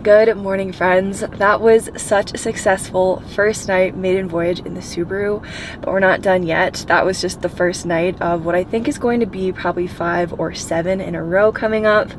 Good morning, friends. That was such a successful first night maiden voyage in the Subaru, but we're not done yet. That was just the first night of what I think is going to be probably 5 or 7 in a row coming up.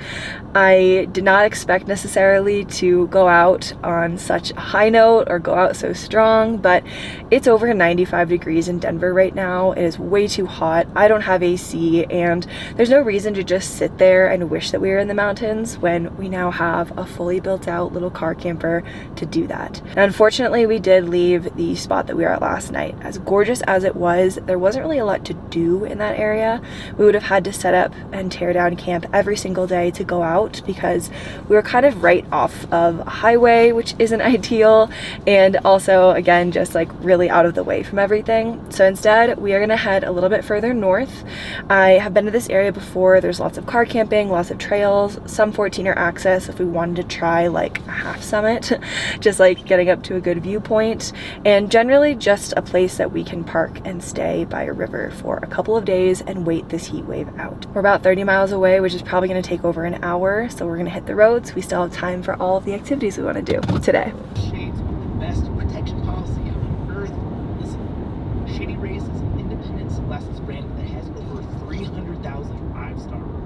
I did not expect necessarily to go out on such a high note or go out so strong, but it's over 95 degrees in Denver right now. It is way too hot. I don't have AC, and there's no reason to just sit there and wish that we were in the mountains when we now have a fully built out little car camper to do that. And unfortunately, we did leave the spot that we were at last night. As gorgeous as it was, there wasn't really a lot to do in that area. We would have had to set up and tear down camp every single day to go out because we were kind of right off of a highway, which isn't ideal, and also again just like really out of the way from everything. So instead, we are gonna head a little bit further north. I have been to this area before. There's lots of car camping, lots of trails, some 14er access if we wanted to try like a half summit, just like getting up to a good viewpoint, and generally just a place that we can park and stay by a river for a couple of days and wait this heat wave out. We're about 30 miles away, which is probably going to take over an hour, so we're going to hit the roads. We still have time for all of the activities we want to do today. Shades, the best protection policy on earth. Listen, Shady Rays is an independent sunglasses brand that has over 300,000 5-star reviews.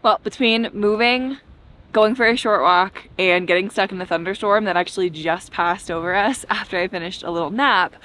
Well, between moving, going for a short walk, and getting stuck in the thunderstorm that actually just passed over us after I finished a little nap,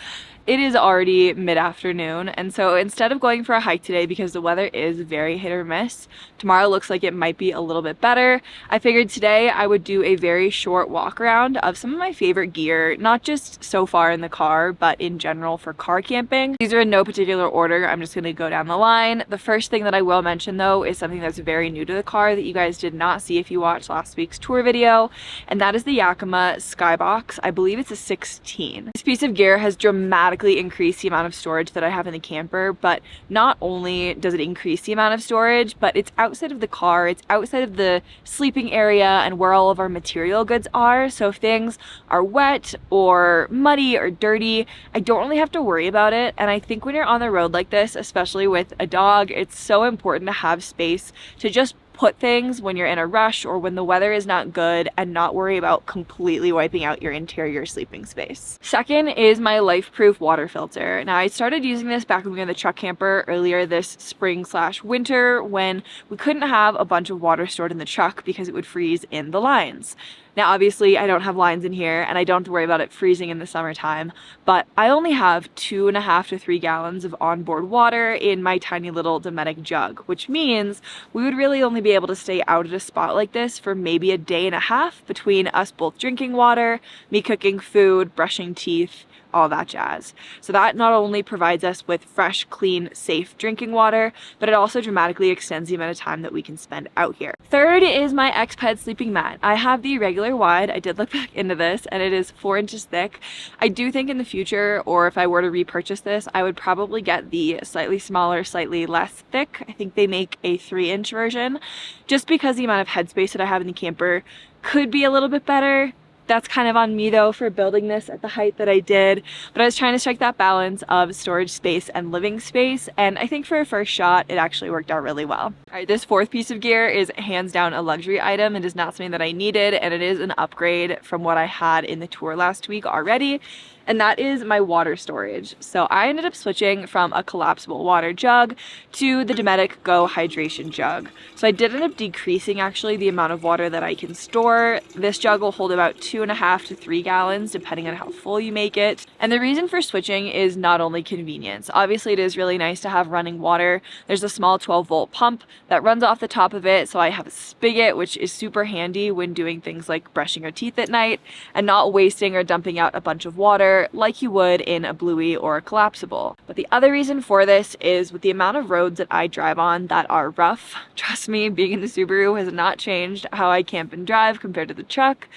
it is already mid-afternoon, and so instead of going for a hike today because the weather is very hit or miss, tomorrow looks like it might be a little bit better, I figured today I would do a very short walk around of some of my favorite gear, not just so far in the car, but in general for car camping. These are in no particular order. I'm just going to go down the line. The first thing that I will mention though is something that's very new to the car that you guys did not see if you watched last week's tour video, and that is the Yakima Skybox. I believe it's a 16. This piece of gear has dramatically increase the amount of storage that I have in the camper, but not only does it increase the amount of storage, but it's outside of the car, it's outside of the sleeping area and where all of our material goods are. So if things are wet or muddy or dirty, I don't really have to worry about it. And I think when you're on the road like this, especially with a dog, it's so important to have space to just put things when you're in a rush or when the weather is not good and not worry about completely wiping out your interior sleeping space. Second is my Life-Proof water filter. Now I started using this back when we were in the truck camper earlier this spring/winter when we couldn't have a bunch of water stored in the truck because it would freeze in the lines. Now, obviously, I don't have lines in here and I don't have to worry about it freezing in the summertime, but I only have 2.5 to 3 gallons of onboard water in my tiny little Dometic jug, which means we would really only be able to stay out at a spot like this for maybe a day and a half between us both drinking water, me cooking food, brushing teeth, all that jazz. So that not only provides us with fresh, clean, safe drinking water, but it also dramatically extends the amount of time that we can spend out here. Third is my X-Ped sleeping mat. I have the regular wide. I did look back into this and it is 4 inches thick. I do think in the future, or if I were to repurchase this, I would probably get the slightly smaller, slightly less thick. I think they make a 3-inch version, just because the amount of headspace that I have in the camper could be a little bit better. That's kind of on me though for building this at the height that I did, but I was trying to strike that balance of storage space and living space, and I think for a first shot it actually worked out really well. Alright, this fourth piece of gear is hands down a luxury item. It is not something that I needed, and it is an upgrade from what I had in the tour last week already. and that is my water storage. So I ended up switching from a collapsible water jug to the Dometic Go hydration jug. So I did end up decreasing actually the amount of water that I can store. This jug will hold about 2.5 to 3 gallons depending on how full you make it. And the reason for switching is not only convenience. Obviously it is really nice to have running water. There's a small 12-volt pump that runs off the top of it, so I have a spigot, which is super handy when doing things like brushing your teeth at night and not wasting or dumping out a bunch of water like you would in a Bluey or a collapsible. But the other reason for this is with the amount of roads that I drive on that are rough. Trust me, being in the Subaru has not changed how I camp and drive compared to the truck.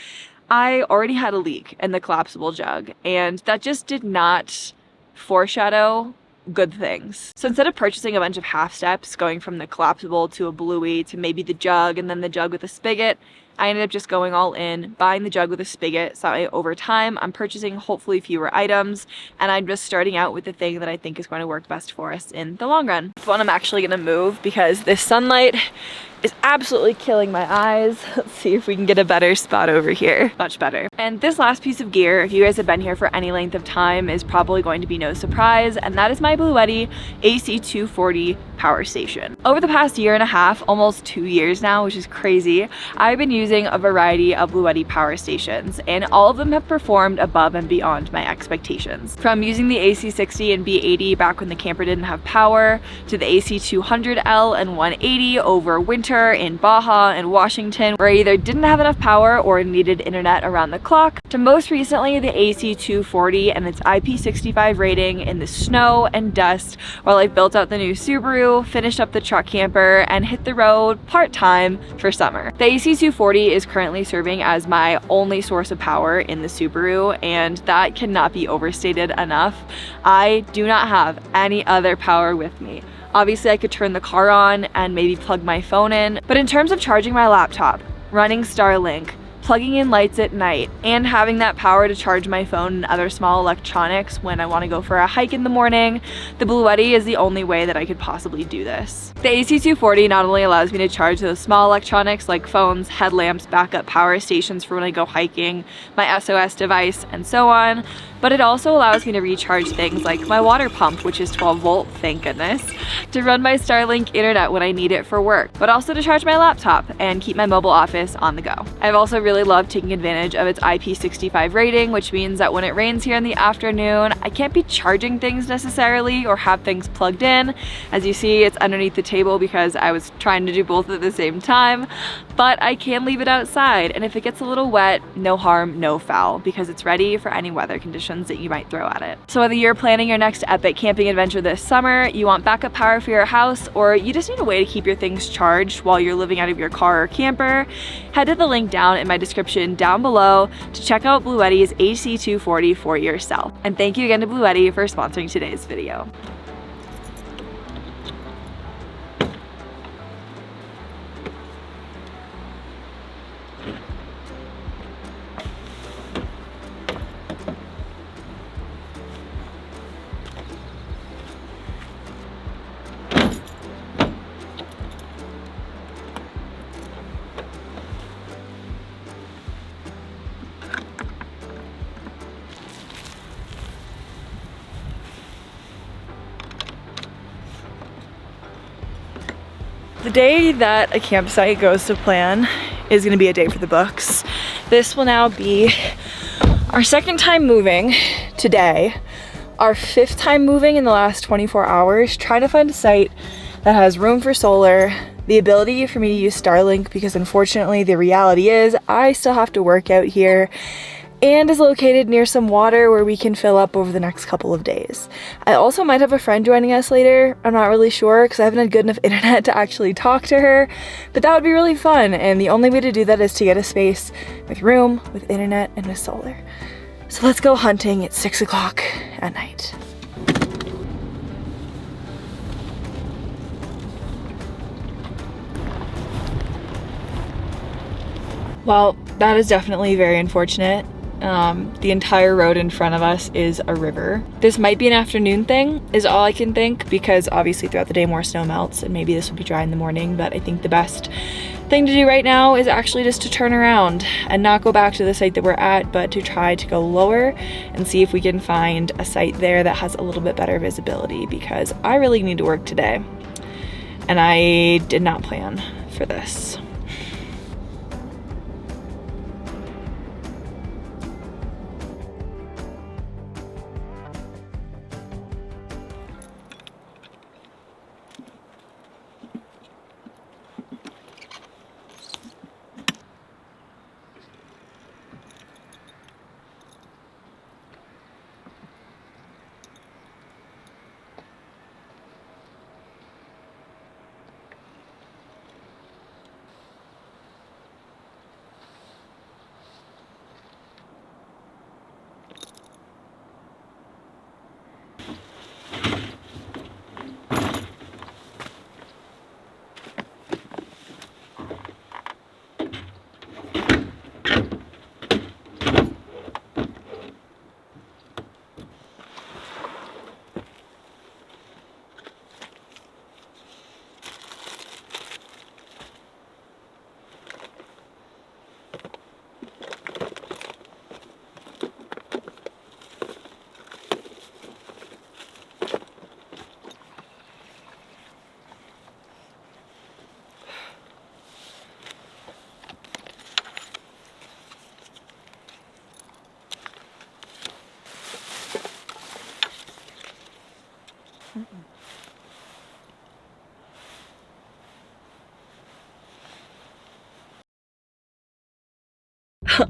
I already had a leak in the collapsible jug, and that just did not foreshadow good things. So instead of purchasing a bunch of half steps, going from the collapsible to a Bluey to maybe the jug and then the jug with a spigot, I ended up just going all in, buying the jug with a spigot, so over time I'm purchasing hopefully fewer items, and I'm just starting out with the thing that I think is going to work best for us in the long run. This one I'm actually going to move because this sunlight is absolutely killing my eyes. Let's see if we can get a better spot over here. Much better. And this last piece of gear, if you guys have been here for any length of time, is probably going to be no surprise, and that is my Bluetti AC240 power station. Over the past year and a half, almost 2 years now, which is crazy, I've been using a variety of Bluetti power stations, and all of them have performed above and beyond my expectations. From using the AC60 and B80 back when the camper didn't have power, to the AC200L and 180 over winter in Baja and Washington, where I either didn't have enough power or needed internet around the clock, to most recently the AC240 and its IP65 rating in the snow and dust while I built out the new Subaru, finished up the truck camper, and hit the road part-time for summer. The AC240 is currently serving as my only source of power in the Subaru, and that cannot be overstated enough. I do not have any other power with me. Obviously I could turn the car on and maybe plug my phone in, but in terms of charging my laptop, running Starlink, plugging in lights at night, and having that power to charge my phone and other small electronics when I want to go for a hike in the morning, the Bluetti is the only way that I could possibly do this. The AC240 not only allows me to charge those small electronics like phones, headlamps, backup power stations for when I go hiking, my SOS device, and so on, but it also allows me to recharge things like my water pump, which is 12 volt, thank goodness, to run my Starlink internet when I need it for work, but also to charge my laptop and keep my mobile office on the go. I've also really loved taking advantage of its IP65 rating, which means that when it rains here in the afternoon, I can't be charging things necessarily or have things plugged in. As you see, it's underneath the table because I was trying to do both at the same time, but I can leave it outside, and if it gets a little wet, no harm, no foul, because it's ready for any weather conditions that you might throw at it. So whether you're planning your next epic camping adventure this summer, you want backup power for your house, or you just need a way to keep your things charged while you're living out of your car or camper, head to the link down in my description down below to check out Bluetti's AC240 for yourself. And thank you again to Bluetti for sponsoring today's video. The day that a campsite goes to plan is going to be a day for the books. This will now be our second time moving today, our fifth time moving in the last 24 hours, trying to find a site that has room for solar, the ability for me to use Starlink, because unfortunately the reality is I still have to work out here, and is located near some water where we can fill up over the next couple of days. I also might have a friend joining us later. I'm not really sure because I haven't had good enough internet to actually talk to her, but that would be really fun, and the only way to do that is to get a space with room, with internet, and with solar. So let's go hunting at 6 o'clock at night. Well, that is definitely very unfortunate. The entire road in front of us is a river. This might be an afternoon thing, is all I can think, because obviously throughout the day more snow melts and maybe this will be dry in the morning, but I think the best thing to do right now is actually just to turn around and not go back to the site that we're at, but to try to go lower and see if we can find a site there that has a little bit better visibility, because I really need to work today and I did not plan for this.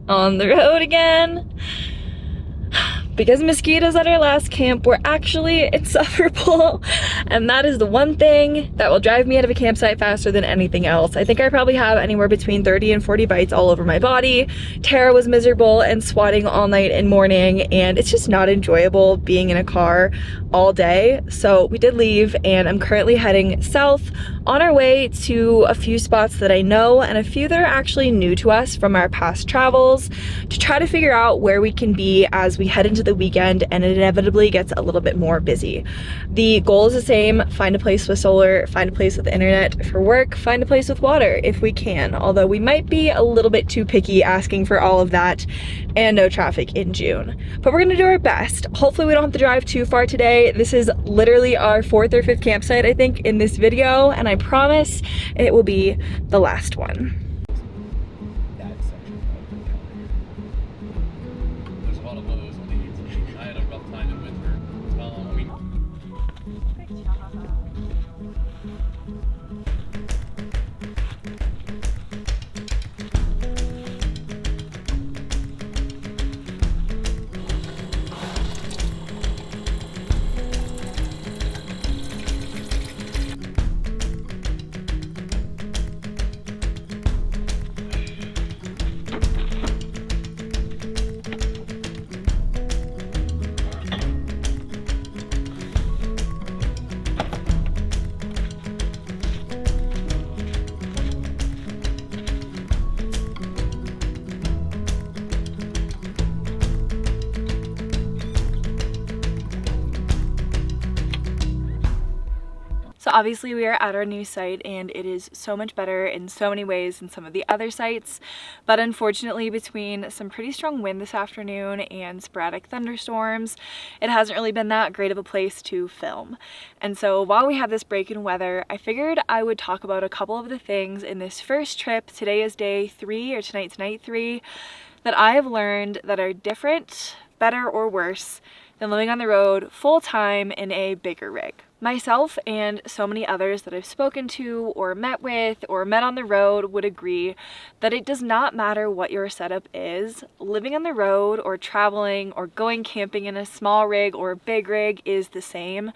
On the road again. Because mosquitoes at our last camp were actually insufferable, and that is the one thing that will drive me out of a campsite faster than anything else. I think I probably have anywhere between 30 and 40 bites all over my body. Tara was miserable and swatting all night and morning, and it's just not enjoyable being in a car all day. So we did leave, and I'm currently heading south on our way to a few spots that I know and a few that are actually new to us from our past travels, to try to figure out where we can be as we head into the weekend and it inevitably gets a little bit more busy. The goal is the same: find a place with solar, find a place with internet for work, find a place with water if we can, although we might be a little bit too picky asking for all of that and no traffic in June. But we're gonna do our best. Hopefully we don't have to drive too far today. This is literally our 4th or 5th campsite, I think, in this video, and I promise it will be the last one. That section of the calendar. There's a lot of lows on the 18th. I had a rough time in winter. I mean, So obviously we are at our new site and it is so much better in so many ways than some of the other sites, but unfortunately between some pretty strong wind this afternoon and sporadic thunderstorms, it hasn't really been that great of a place to film. And so while we have this break in weather, I figured I would talk about a couple of the things in this first trip. Today is day 3, or tonight's night 3, that I have learned that are different, better, or worse than living on the road full-time in a bigger rig. Myself and so many others that I've spoken to or met with or met on the road would agree that it does not matter what your setup is. Living on the road or traveling or going camping in a small rig or a big rig is the same.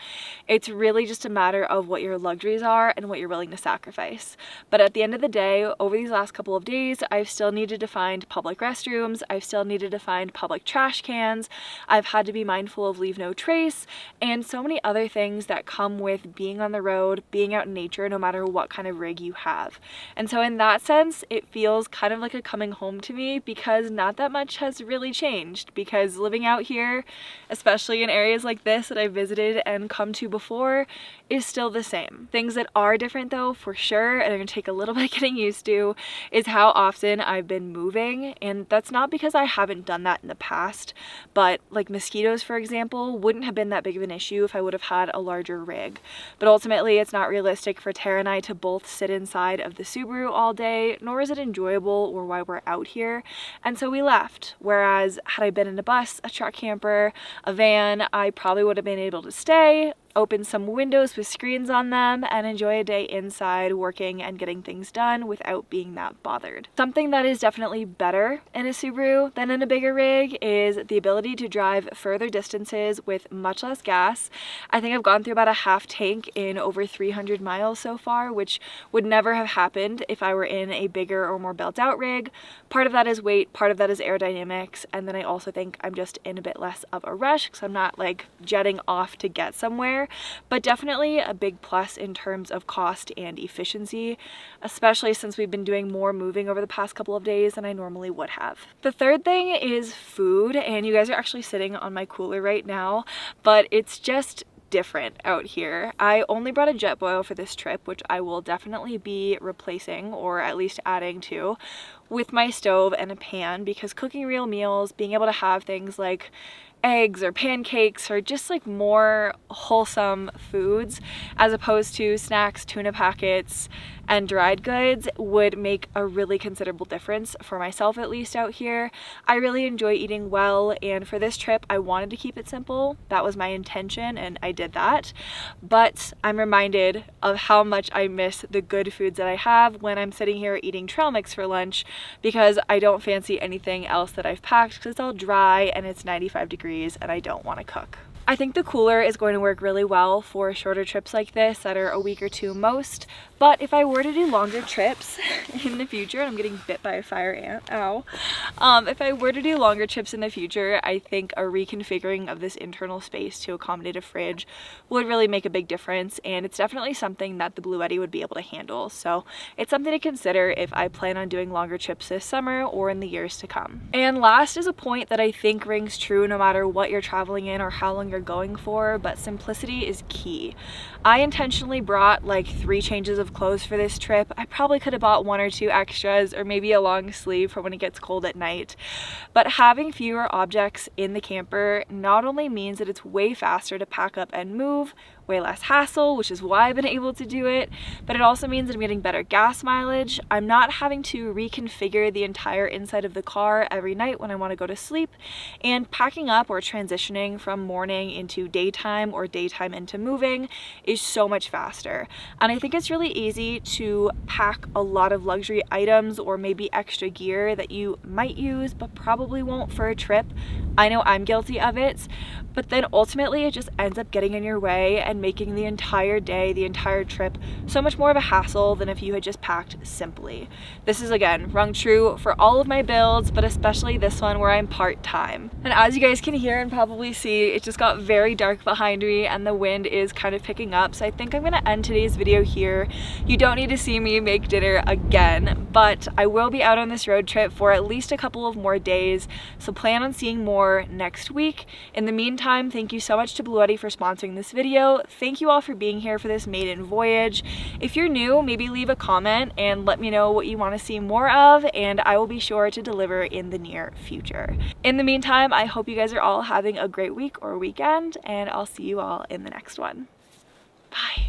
It's really just a matter of what your luxuries are and what you're willing to sacrifice. But at the end of the day, over these last couple of days, I've still needed to find public restrooms. I've still needed to find public trash cans. I've had to be mindful of leave no trace and so many other things that come with being on the road, being out in nature, no matter what kind of rig you have. And so in that sense, it feels kind of like a coming home to me, because not that much has really changed, because living out here, especially in areas like this that I've visited and come to before, is still the same. Things that are different though, for sure, and are gonna take a little bit getting used to, is how often I've been moving. And that's not because I haven't done that in the past, but like mosquitoes, for example, wouldn't have been that big of an issue if I would have had a larger rig. But ultimately, it's not realistic for Tara and I to both sit inside of the Subaru all day, nor is it enjoyable or why we're out here. And so we left. Whereas had I been in a bus, a truck camper, a van, I probably would have been able to stay, open some windows with screens on them, and enjoy a day inside working and getting things done without being that bothered. Something that is definitely better in a Subaru than in a bigger rig is the ability to drive further distances with much less gas. I think I've gone through about a half tank in over 300 miles so far, which would never have happened if I were in a bigger or more built out rig. Part of that is weight, part of that is aerodynamics, and then I also think I'm just in a bit less of a rush because I'm not like jetting off to get somewhere. But definitely a big plus in terms of cost and efficiency, especially since we've been doing more moving over the past couple of days than I normally would have. The third thing is food, and you guys are actually sitting on my cooler right now, but it's just different out here. I only brought a jet boil for this trip, which I will definitely be replacing or at least adding to with my stove and a pan, because cooking real meals, being able to have things like eggs or pancakes or just like more wholesome foods as opposed to snacks, tuna packets, and dried goods would make a really considerable difference for myself, at least out here. I really enjoy eating well, and for this trip I wanted to keep it simple. That was my intention and I did that. But I'm reminded of how much I miss the good foods that I have when I'm sitting here eating trail mix for lunch, because I don't fancy anything else that I've packed because it's all dry and it's 95 degrees and I don't want to cook. I think the cooler is going to work really well for shorter trips like this that are a week or two most, but if I were to do longer trips in the future, and I'm getting bit by a fire ant, ow. If I were to do longer trips in the future, I think a reconfiguring of this internal space to accommodate a fridge would really make a big difference, and it's definitely something that the Bluetti would be able to handle. So it's something to consider if I plan on doing longer trips this summer or in the years to come. And last is a point that I think rings true no matter what you're traveling in or how long you're going for, but simplicity is key. I intentionally brought like 3 changes of clothes for this trip. I probably could have bought 1 or 2 extras or maybe a long sleeve for when it gets cold at night. But having fewer objects in the camper not only means that it's way faster to pack up and move, way less hassle, which is why I've been able to do it, but it also means that I'm getting better gas mileage. I'm not having to reconfigure the entire inside of the car every night when I want to go to sleep, and packing up or transitioning from morning into daytime or daytime into moving is so much faster. And I think it's really easy to pack a lot of luxury items or maybe extra gear that you might use but probably won't for a trip. I know I'm guilty of it, but then ultimately it just ends up getting in your way and making the entire day, the entire trip, so much more of a hassle than if you had just packed simply. This is again rung true for all of my builds, but especially this one where I'm part-time. And as you guys can hear and probably see, it just got very dark behind me and the wind is kind of picking up, so I think I'm gonna end today's video here. You don't need to see me make dinner again, but I will be out on this road trip for at least a couple of more days, so plan on seeing more next week. In the meantime, thank you so much to Bluetti for sponsoring this video. Thank you all for being here for this maiden voyage. If you're new, maybe leave a comment and let me know what you want to see more of, and I will be sure to deliver in the near future. In the meantime, I hope you guys are all having a great week or weekend, and I'll see you all in the next one. Bye.